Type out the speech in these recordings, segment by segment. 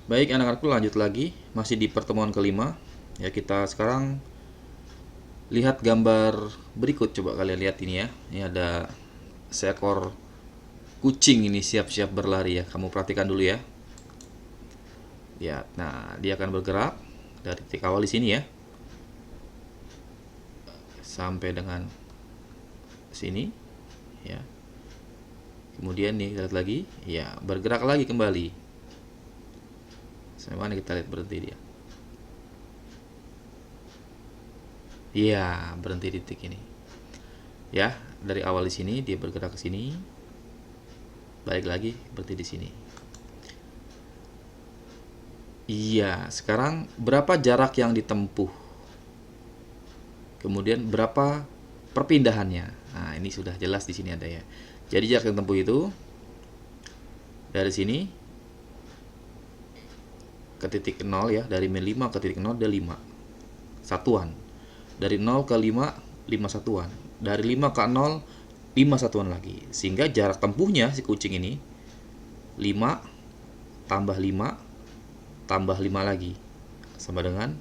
Baik anak-anakku, lanjut lagi, masih di pertemuan kelima. Ya, kita sekarang lihat gambar berikut. Coba kalian lihat ini ya. Ini ada seekor kucing ini siap-siap berlari ya. Kamu perhatikan dulu ya. Ya, nah dia akan bergerak dari titik awal di sini ya, sampai dengan sini ya. Kemudian nih lihat lagi, ya bergerak lagi kembali. Sampai mana kita lihat berhenti dia? Iya, berhenti di titik ini. Ya, dari awal di sini dia bergerak ke sini, balik lagi berhenti di sini. Iya, sekarang berapa jarak yang ditempuh? Kemudian berapa perpindahannya? Nah, ini sudah jelas di sini ada ya. Jadi jarak yang ditempuh itu dari sini ke titik 0 ya, dari min 5 ke titik 0 ada 5 satuan. Dari 0 ke 5, 5 satuan. Dari 5 ke 0, 5 satuan lagi. Sehingga jarak tempuhnya si kucing ini 5 tambah 5 tambah 5 lagi sama dengan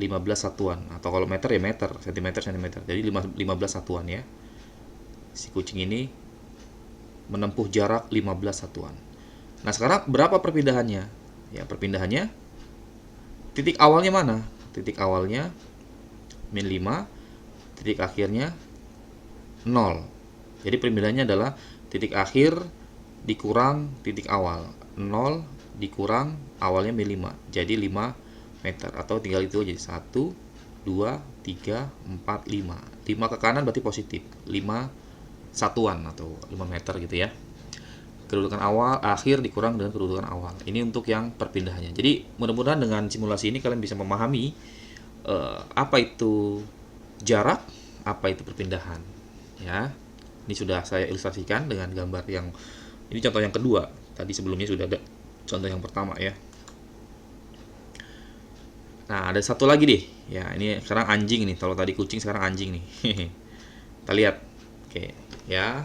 15 satuan, atau kalau meter ya meter, sentimeter sentimeter. Jadi 15 satuan ya. Si kucing ini menempuh jarak 15 satuan. Nah, sekarang berapa perpindahannya? Ya, perpindahannya titik awalnya mana? Titik awalnya min 5, titik akhirnya 0. Jadi perpindahannya adalah titik akhir dikurang titik awal. 0 dikurang awalnya min 5. Jadi 5 meter, atau tinggal itu aja. 1, 2, 3, 4, 5. 5 ke kanan berarti positif. 5 satuan atau 5 meter gitu ya. Kedudukan awal, akhir dikurang dengan kedudukan awal. Ini untuk yang perpindahannya. Jadi mudah-mudahan dengan simulasi ini kalian bisa memahami apa itu jarak, apa itu perpindahan. Ya, ini sudah saya ilustrasikan dengan gambar yang ini contoh yang kedua. Tadi sebelumnya sudah ada contoh yang pertama ya. Nah, ada satu lagi deh. Ya, ini sekarang anjing nih. Kalau tadi kucing, sekarang anjing nih. Kita lihat. Oke, ya.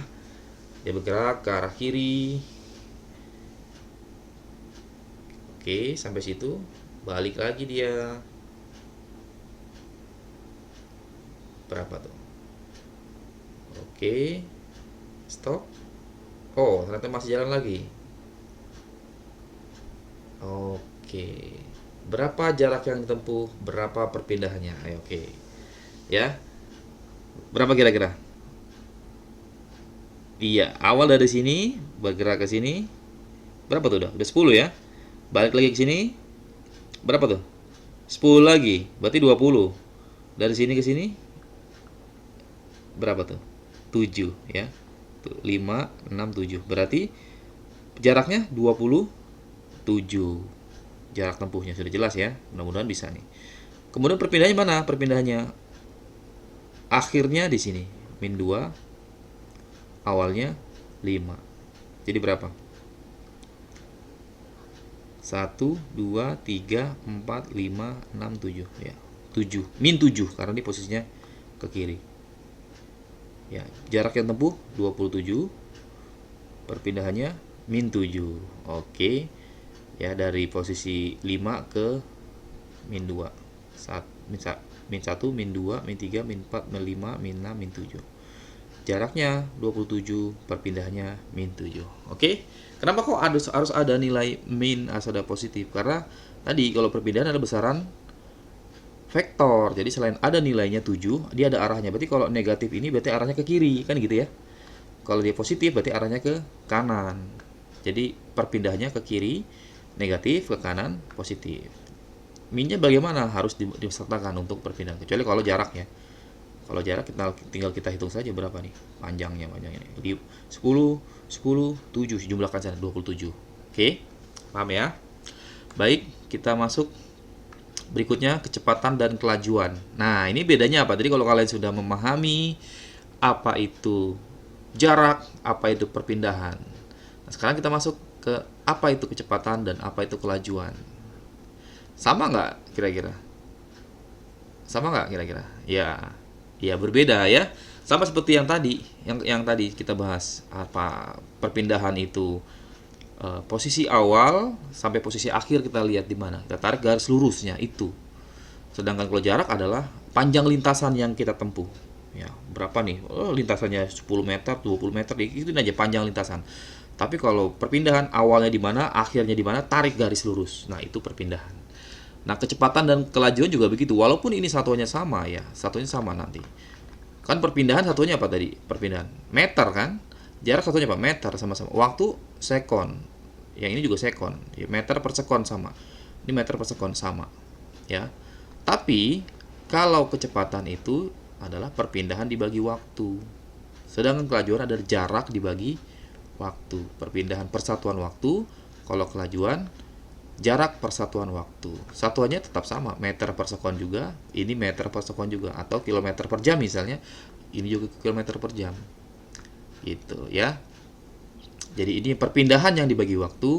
Dia bergerak ke arah kiri. Oke, sampai situ. Balik lagi dia. Berapa tuh? Oke. Stop. Oh, ternyata masih jalan lagi. Oke. Berapa jarak yang ditempuh? Berapa perpindahannya? Ayo, oke. Ya. Berapa kira-kira? Iya, awal dari sini bergerak ke sini. Berapa tuh udah? Udah 10 ya. Balik lagi ke sini. Berapa tuh? 10 lagi. Berarti 20. Dari sini ke sini berapa tuh? 7 ya. Tuh, 5, 6, 7. Berarti jaraknya 27. Jarak tempuhnya sudah jelas ya. Mudah-mudahan bisa nih. Kemudian perpindahannya mana? Perpindahannya akhirnya di sini. Min 2, awalnya 5. Jadi berapa? 1, 2, 3, 4, 5, 6, 7 ya. 7, min 7 karena ini posisinya ke kiri. Ya, jarak yang tempuh 27, perpindahannya min 7. Oke. Ya, dari posisi 5 ke min 2. Min 1, min 2, min 3, min 4, min 5, min 6, min 7. Jaraknya 27, perpindahannya min 7. Oke. Kenapa kok harus ada nilai min, harus ada positif? Karena tadi kalau perpindahan ada besaran vektor. Jadi selain ada nilainya 7, dia ada arahnya. Berarti kalau negatif ini berarti arahnya ke kiri, kan gitu ya. Kalau dia positif berarti arahnya ke kanan. Jadi perpindahannya ke kiri, negatif, ke kanan, positif. Minnya bagaimana? Harus disertakan untuk perpindahan. Kecuali kalau jarak ya. Kalau jarak tinggal kita hitung saja berapa nih panjangnya ini. Jadi 10, 10, 7, jumlahkan sana 27. Oke, paham ya? Baik, kita masuk berikutnya, kecepatan dan kelajuan. Nah, ini bedanya apa? Jadi kalau kalian sudah memahami apa itu jarak, apa itu perpindahan. Nah, sekarang kita masuk ke apa itu kecepatan dan apa itu kelajuan. Sama nggak kira-kira? Sama nggak kira-kira? Ya, ya berbeda ya. Sama seperti yang tadi, yang tadi kita bahas, apa perpindahan itu posisi awal sampai posisi akhir kita lihat di mana. Kita tarik garis lurusnya itu. Sedangkan kalau jarak adalah panjang lintasan yang kita tempuh. Ya, berapa nih? Oh, lintasannya 10 meter, 20 meter, itu aja panjang lintasan. Tapi kalau perpindahan awalnya di mana, akhirnya di mana, tarik garis lurus. Nah, itu perpindahan. Nah, kecepatan dan kelajuan juga begitu. Walaupun ini satuannya sama ya, satunya sama nanti. Kan perpindahan satunya apa tadi? Perpindahan meter kan? Jarak satunya apa? Meter sama-sama. Waktu sekon. Yang ini juga sekon. Ya, meter per sekon sama. Ini meter per sekon sama. Ya. Tapi kalau kecepatan itu adalah perpindahan dibagi waktu. Sedangkan kelajuan adalah jarak dibagi waktu. Perpindahan persatuan waktu. Kalau kelajuan jarak persatuan waktu. Satuannya tetap sama, meter per sekon juga, ini meter per sekon juga, atau kilometer per jam misalnya, ini juga kilometer per jam. Gitu ya. Jadi ini perpindahan yang dibagi waktu,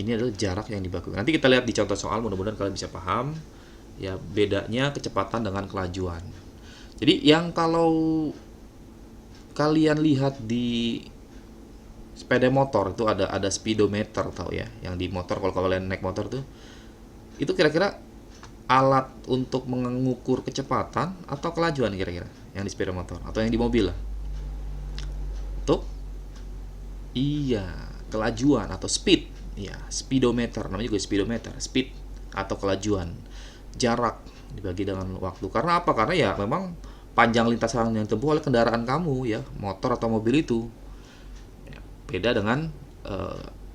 ini adalah jarak yang dibagi. Nanti kita lihat di contoh soal, mudah-mudahan kalian bisa paham ya bedanya kecepatan dengan kelajuan. Jadi yang kalau kalian lihat di sepeda motor itu ada speedometer, tahu ya, yang di motor. Kalau kalian naik motor tuh, itu kira-kira alat untuk mengukur kecepatan atau kelajuan kira-kira yang di sepeda motor atau yang di mobil lah. Tuh, iya, kelajuan atau speed. Ya, speedometer, namanya juga speedometer, speed atau kelajuan, jarak dibagi dengan waktu. Karena apa? Karena ya memang panjang lintasan yang ditempuh oleh kendaraan kamu ya, motor atau mobil itu. Beda dengan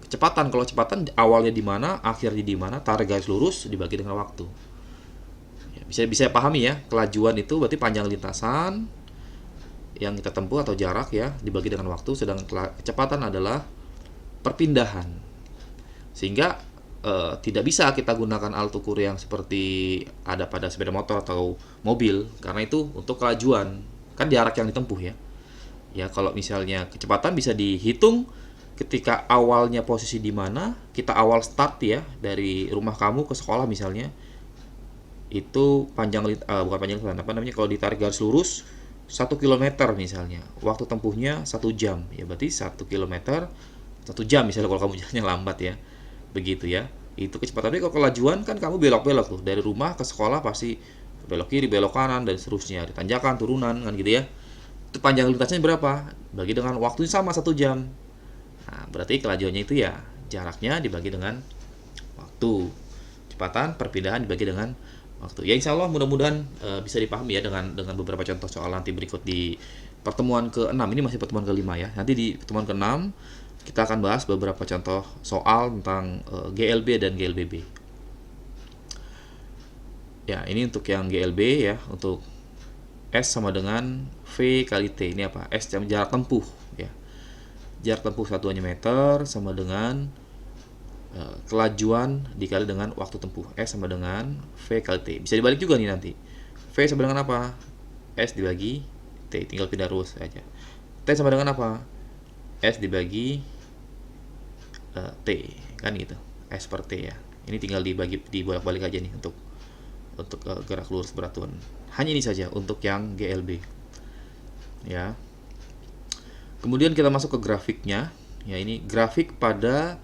kecepatan. Kalau kecepatan awalnya di mana, akhirnya di mana, tarik garis lurus dibagi dengan waktu. Ya, bisa pahami ya, kelajuan itu berarti panjang lintasan yang kita tempuh atau jarak ya dibagi dengan waktu, sedangkan kecepatan adalah perpindahan. Sehingga tidak bisa kita gunakan alat ukur yang seperti ada pada sepeda motor atau mobil, karena itu untuk kelajuan, kan jarak yang ditempuh ya. Ya, kalau misalnya kecepatan bisa dihitung ketika awalnya posisi di mana, kita awal start ya dari rumah kamu ke sekolah misalnya. Itu bukan panjang apa namanya, kalau ditarik garis lurus 1 kilometer misalnya. Waktu tempuhnya 1 jam. Ya berarti 1 kilometer 1 jam misalnya kalau kamu jalannya lambat ya. Begitu ya. Itu kecepatan. Tapi kalau kelajuan kan kamu belok-belok tuh dari rumah ke sekolah, pasti belok kiri, belok kanan dan seterusnya, di tanjakan, turunan kan gitu ya. Itu panjang lintasnya berapa? Bagi dengan waktunya sama 1 jam. Nah, berarti kelajuannya itu ya jaraknya dibagi dengan waktu. Kecepatan perpindahan dibagi dengan waktu. Ya insya Allah mudah-mudahan bisa dipahami ya dengan beberapa contoh soal nanti berikut di pertemuan ke-6. Ini masih pertemuan ke-5 ya. Nanti di pertemuan ke-6 kita akan bahas beberapa contoh soal tentang GLB dan GLBB. Ya, ini untuk yang GLB ya, untuk S sama dengan V kali T. Ini apa? S jarak tempuh ya. Jarak tempuh satuannya meter sama dengan kelajuan dikali dengan waktu tempuh. S sama dengan V kali T. Bisa dibalik juga nih nanti. V sama dengan apa? S dibagi T. Tinggal pindah ruas aja. T sama dengan apa? S dibagi T. Kan gitu. S per T ya. Ini tinggal dibolak-balik aja nih untuk gerak lurus beraturan. Hanya ini saja untuk yang GLB ya. Kemudian kita masuk ke grafiknya ya. Ini grafik pada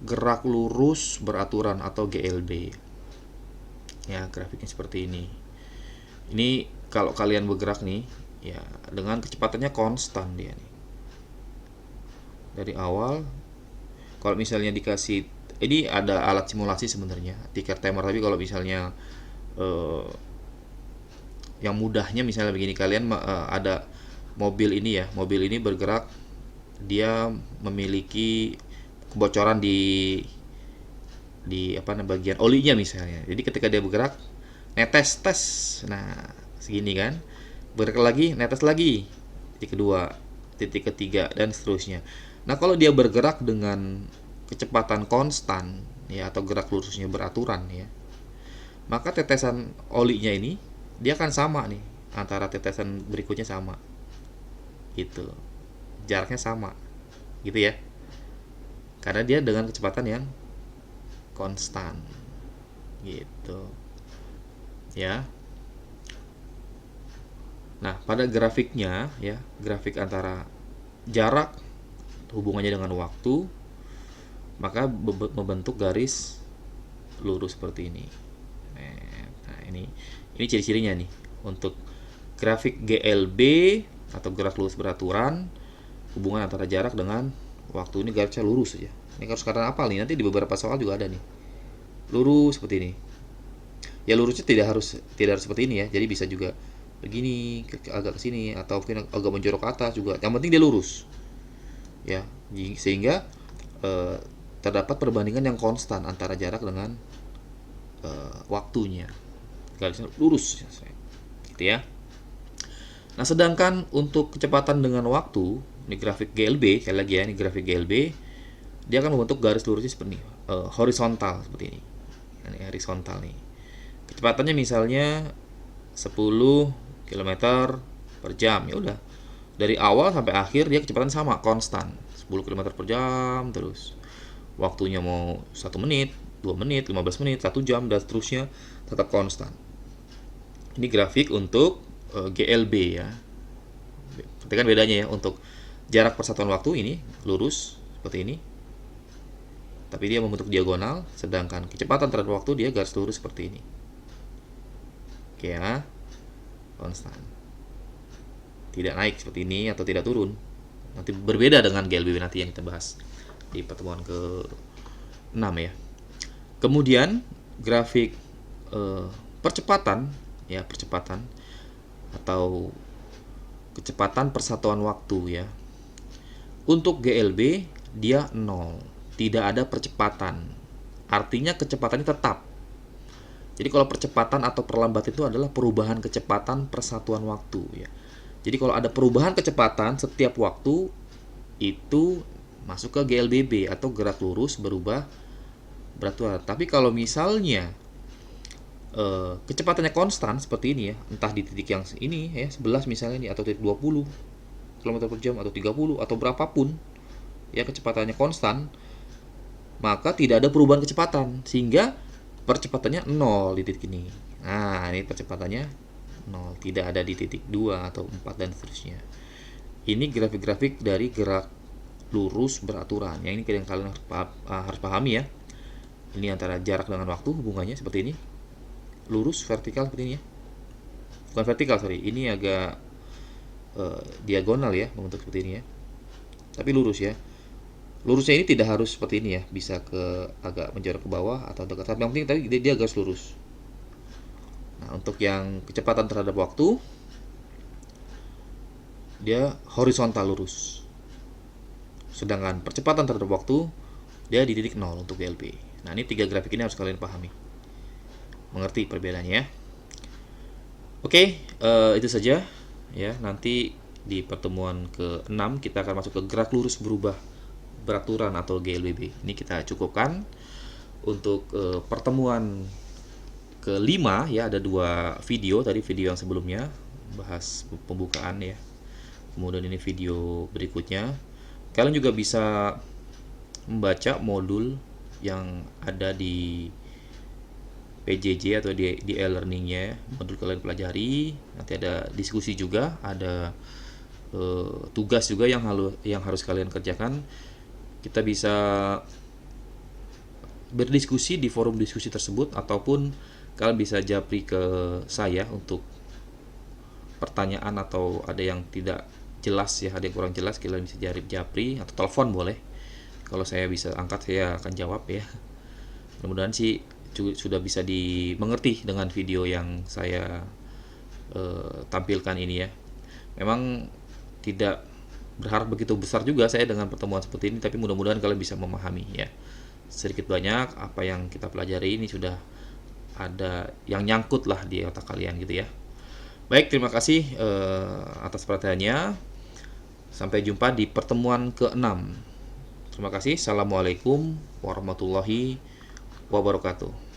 gerak lurus beraturan atau GLB ya. Grafiknya seperti ini. Ini kalau kalian bergerak nih ya dengan kecepatannya konstan dia nih dari awal. Kalau misalnya dikasih, ini ada alat simulasi sebenarnya, ticker timer, tapi kalau misalnya yang mudahnya misalnya begini, kalian ada mobil ini ya, mobil ini bergerak, dia memiliki kebocoran di apa namanya bagian olinya misalnya. Jadi ketika dia bergerak netes tes, nah segini kan, bergerak lagi netes lagi, titik kedua, titik ketiga dan seterusnya. Nah kalau dia bergerak dengan kecepatan konstan ya atau gerak lurusnya beraturan ya, maka tetesan olinya ini dia akan sama nih, antara tetesan berikutnya sama gitu, jaraknya sama gitu ya, karena dia dengan kecepatan yang konstan gitu ya. Nah pada grafiknya ya, grafik antara jarak hubungannya dengan waktu, maka membentuk garis lurus seperti ini. Nah, ini ciri-cirinya nih untuk grafik GLB atau gerak lurus beraturan, hubungan antara jarak dengan waktu. Ini garisnya lurus saja. Ini harus karena apa nih? Nanti di beberapa soal juga ada nih. Lurus seperti ini. Ya lurusnya tidak harus seperti ini ya. Jadi bisa juga begini, agak ke sini, atau mungkin agak menjorok ke atas juga. Yang penting dia lurus. Ya, sehingga terdapat perbandingan yang konstan antara jarak dengan waktunya. Garisnya lurus gitu ya. Nah, sedangkan untuk kecepatan dengan waktu, ini grafik GLB, sekali lagi ya, ini grafik GLB, dia akan membentuk garis lurusnya seperti ini, horizontal seperti ini. Ini horizontal nih. Kecepatannya misalnya 10 km per jam, ya udah. Dari awal sampai akhir dia kecepatan sama, konstan, 10 km per jam terus. Waktunya mau 1 menit, 2 menit, 15 menit, 1 jam, dan seterusnya tetap konstan. Ini grafik untuk GLB ya. Perhatikan bedanya ya, untuk jarak persatuan waktu ini lurus seperti ini, tapi dia membentuk diagonal, sedangkan kecepatan terhadap waktu dia garis lurus seperti ini. Oke ya, konstan. Tidak naik seperti ini atau tidak turun. Nanti berbeda dengan GLB nanti yang kita bahas di pertemuan ke-6 ya. Kemudian grafik percepatan ya, percepatan atau kecepatan persatuan waktu ya. Untuk GLB dia 0, tidak ada percepatan. Artinya kecepatannya tetap. Jadi kalau percepatan atau perlambatan itu adalah perubahan kecepatan persatuan waktu ya. Jadi kalau ada perubahan kecepatan setiap waktu itu masuk ke GLBB atau gerak lurus berubah beraturan. Tapi kalau misalnya kecepatannya konstan seperti ini ya, entah di titik yang ini ya, 11 misalnya nih, atau titik 20 km per jam, atau 30, atau berapapun ya, kecepatannya konstan, maka tidak ada perubahan kecepatan, sehingga percepatannya 0 di titik ini. Nah, ini percepatannya 0, tidak ada di titik 2 atau 4 dan seterusnya. Ini grafik-grafik dari gerak lurus beraturan. Yang ini kalian harus pahami ya. Ini antara jarak dengan waktu, hubungannya seperti ini. Lurus vertikal seperti ini ya. Bukan vertikal, sorry. Ini agak diagonal ya, membentuk seperti ini ya. Tapi lurus ya. Lurusnya ini tidak harus seperti ini ya, bisa ke agak menjorok ke bawah atau dekat. Tapi yang penting tadi dia garis lurus. Nah, untuk yang kecepatan terhadap waktu, dia horizontal lurus. Sedangkan percepatan terhadap waktu, dia di titik 0 untuk GLB. Nah, ini 3 grafik ini harus kalian pahami. Mengerti perbedaannya ya. Oke, itu saja ya. Nanti di pertemuan ke-6 kita akan masuk ke gerak lurus berubah beraturan atau GLBB. Ini kita cukupkan. Untuk pertemuan ke-5 ya, ada 2 video. Tadi video yang sebelumnya bahas pembukaan ya. Kemudian ini video berikutnya. Kalian juga bisa membaca modul yang ada di PJJ atau di e-learningnya, modul kalian pelajari. Nanti ada diskusi juga, ada tugas juga yang harus kalian kerjakan. Kita bisa berdiskusi di forum diskusi tersebut, ataupun kalian bisa japri ke saya untuk pertanyaan atau ada yang tidak jelas ya, ada yang kurang jelas, kalian bisa japri atau telepon boleh. Kalau saya bisa angkat, saya akan jawab ya. Mudah-mudahan sih sudah bisa dimengerti dengan video yang saya tampilkan ini ya. Memang tidak berharap begitu besar juga saya dengan pertemuan seperti ini, tapi mudah-mudahan kalian bisa memahami ya. Sedikit banyak apa yang kita pelajari ini sudah ada yang nyangkut lah di otak kalian gitu ya. Baik, terima kasih atas perhatiannya. Sampai jumpa di pertemuan ke-6. Terima kasih. Assalamualaikum warahmatullahi wabarakatuh.